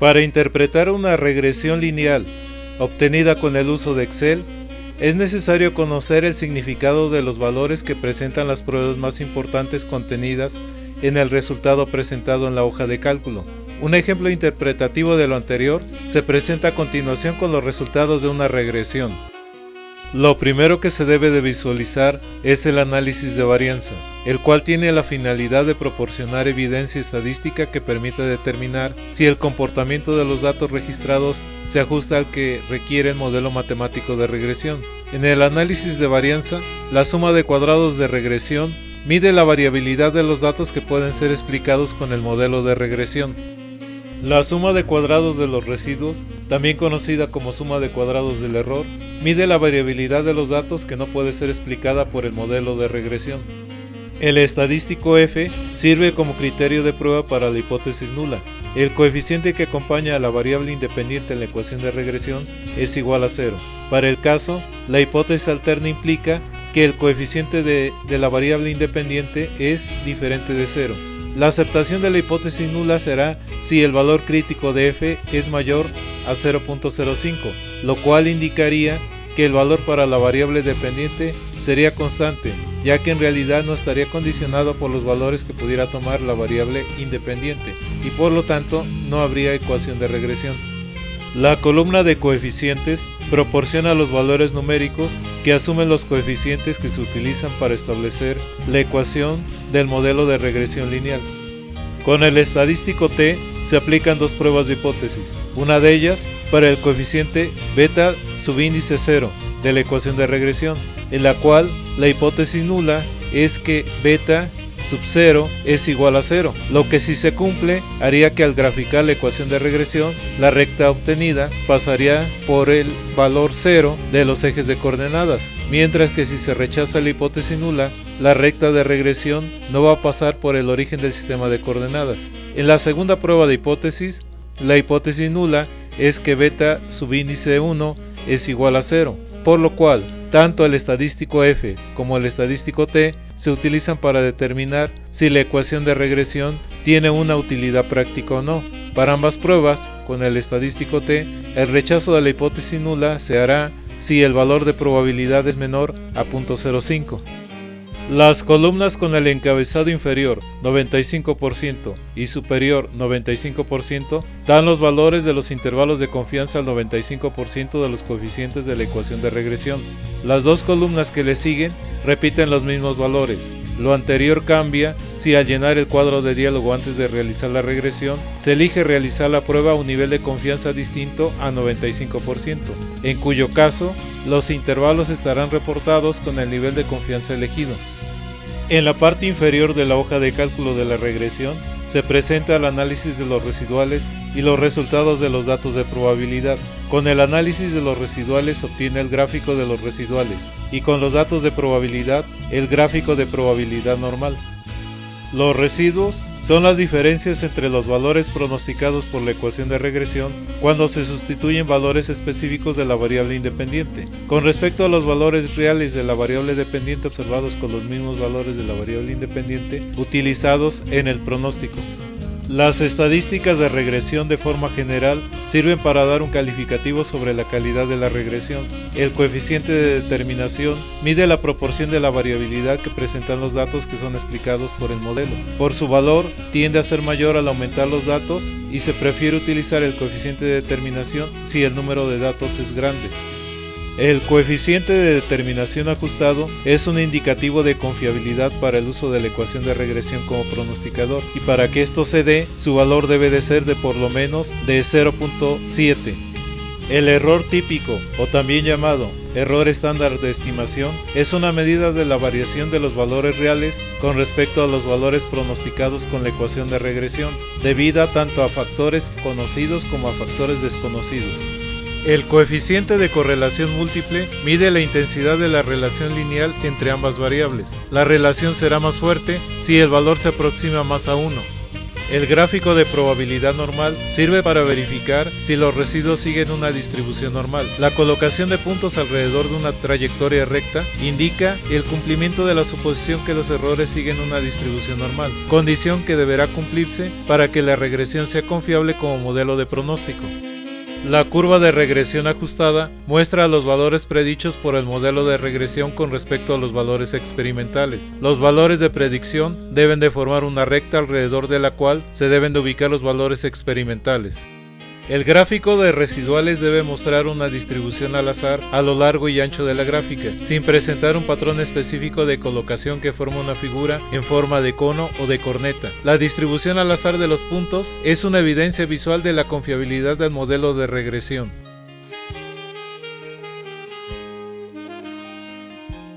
Para interpretar una regresión lineal obtenida con el uso de Excel, es necesario conocer el significado de los valores que presentan las pruebas más importantes contenidas en el resultado presentado en la hoja de cálculo. Un ejemplo interpretativo de lo anterior se presenta a continuación con los resultados de una regresión. Lo primero que se debe de visualizar es el análisis de varianza, el cual tiene la finalidad de proporcionar evidencia estadística que permita determinar si el comportamiento de los datos registrados se ajusta al que requiere el modelo matemático de regresión. En el análisis de varianza, la suma de cuadrados de regresión mide la variabilidad de los datos que pueden ser explicados con el modelo de regresión. La suma de cuadrados de los residuos, también conocida como suma de cuadrados del error, mide la variabilidad de los datos que no puede ser explicada por el modelo de regresión. El estadístico F sirve como criterio de prueba para la hipótesis nula. El coeficiente que acompaña a la variable independiente en la ecuación de regresión es igual a 0. Para el caso, la hipótesis alterna implica que el coeficiente de la variable independiente es diferente de 0. La aceptación de la hipótesis nula será si el valor crítico de f es mayor a 0.05, lo cual indicaría que el valor para la variable dependiente sería constante, ya que en realidad no estaría condicionado por los valores que pudiera tomar la variable independiente, y por lo tanto no habría ecuación de regresión. La columna de coeficientes proporciona los valores numéricos que asumen los coeficientes que se utilizan para establecer la ecuación del modelo de regresión lineal. Con el estadístico T se aplican dos pruebas de hipótesis, una de ellas para el coeficiente beta subíndice 0 de la ecuación de regresión, en la cual la hipótesis nula es que beta sub 0 es igual a 0, lo que si se cumple haría que al graficar la ecuación de regresión, la recta obtenida pasaría por el valor 0 de los ejes de coordenadas, mientras que si se rechaza la hipótesis nula, la recta de regresión no va a pasar por el origen del sistema de coordenadas. En la segunda prueba de hipótesis, la hipótesis nula es que beta subíndice 1 es igual a 0, por lo cual tanto el estadístico F como el estadístico T se utilizan para determinar si la ecuación de regresión tiene una utilidad práctica o no. Para ambas pruebas, con el estadístico T, el rechazo de la hipótesis nula se hará si el valor de probabilidad es menor a 0.05. Las columnas con el encabezado inferior 95% y superior 95% dan los valores de los intervalos de confianza al 95% de los coeficientes de la ecuación de regresión. Las dos columnas que le siguen repiten los mismos valores. Lo anterior cambia si al llenar el cuadro de diálogo antes de realizar la regresión se elige realizar la prueba a un nivel de confianza distinto a 95%, en cuyo caso los intervalos estarán reportados con el nivel de confianza elegido. En la parte inferior de la hoja de cálculo de la regresión se presenta el análisis de los residuales y los resultados de los datos de probabilidad. Con el análisis de los residuales se obtiene el gráfico de los residuales y con los datos de probabilidad el gráfico de probabilidad normal. Los residuos son las diferencias entre los valores pronosticados por la ecuación de regresión cuando se sustituyen valores específicos de la variable independiente con respecto a los valores reales de la variable dependiente observados con los mismos valores de la variable independiente utilizados en el pronóstico. Las estadísticas de regresión de forma general sirven para dar un calificativo sobre la calidad de la regresión. El coeficiente de determinación mide la proporción de la variabilidad que presentan los datos que son explicados por el modelo. Por su valor, tiende a ser mayor al aumentar los datos y se prefiere utilizar el coeficiente de determinación si el número de datos es grande. El coeficiente de determinación ajustado es un indicativo de confiabilidad para el uso de la ecuación de regresión como pronosticador, y para que esto se dé, su valor debe de ser de por lo menos de 0.7. El error típico, o también llamado error estándar de estimación, es una medida de la variación de los valores reales con respecto a los valores pronosticados con la ecuación de regresión, debida tanto a factores conocidos como a factores desconocidos. El coeficiente de correlación múltiple mide la intensidad de la relación lineal entre ambas variables. La relación será más fuerte si el valor se aproxima más a 1. El gráfico de probabilidad normal sirve para verificar si los residuos siguen una distribución normal. La colocación de puntos alrededor de una trayectoria recta indica el cumplimiento de la suposición que los errores siguen una distribución normal, condición que deberá cumplirse para que la regresión sea confiable como modelo de pronóstico. La curva de regresión ajustada muestra los valores predichos por el modelo de regresión con respecto a los valores experimentales. Los valores de predicción deben de formar una recta alrededor de la cual se deben de ubicar los valores experimentales. El gráfico de residuales debe mostrar una distribución al azar a lo largo y ancho de la gráfica, sin presentar un patrón específico de colocación que forma una figura en forma de cono o de corneta. La distribución al azar de los puntos es una evidencia visual de la confiabilidad del modelo de regresión.